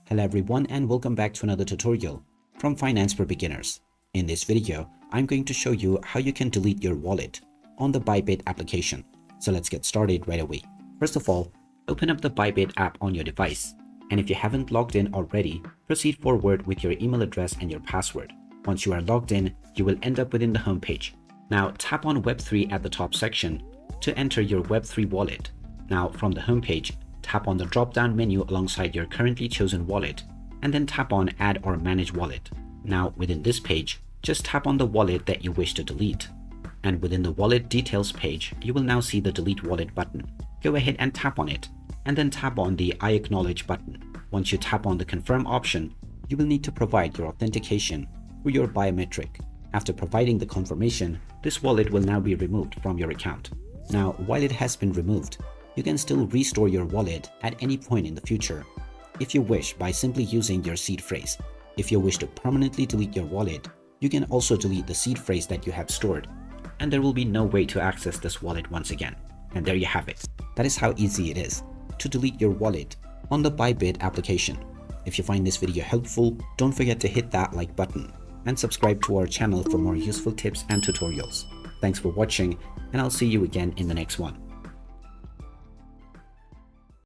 Hello everyone and welcome back to another tutorial from Finance for Beginners. In this video, I'm going to show you how you can delete your wallet on the Bybit application. So let's get started right away. First of all, open up the Bybit app on your device. And if you haven't logged in already, proceed forward with your email address and your password. Once you are logged in, you will end up within the home page. Now tap on Web3 at the top section to enter your Web3 wallet. Now from the home page, tap on the drop-down menu alongside your currently chosen wallet, and then tap on Add or Manage Wallet. Now within this page, just tap on the wallet that you wish to delete. And within the Wallet Details page, you will now see the Delete Wallet button. Go ahead and tap on it, and then tap on the I Acknowledge button. Once you tap on the Confirm option, you will need to provide your authentication through your biometric. After providing the confirmation, this wallet will now be removed from your account. Now, while it has been removed, you can still restore your wallet at any point in the future, if you wish, by simply using your seed phrase. If you wish to permanently delete your wallet, you can also delete the seed phrase that you have stored, and there will be no way to access this wallet once again. And there you have it. That is how easy it is to delete your wallet on the Bybit application. If you find this video helpful, don't forget to hit that like button and subscribe to our channel for more useful tips and tutorials. Thanks for watching, and I'll see you again in the next one.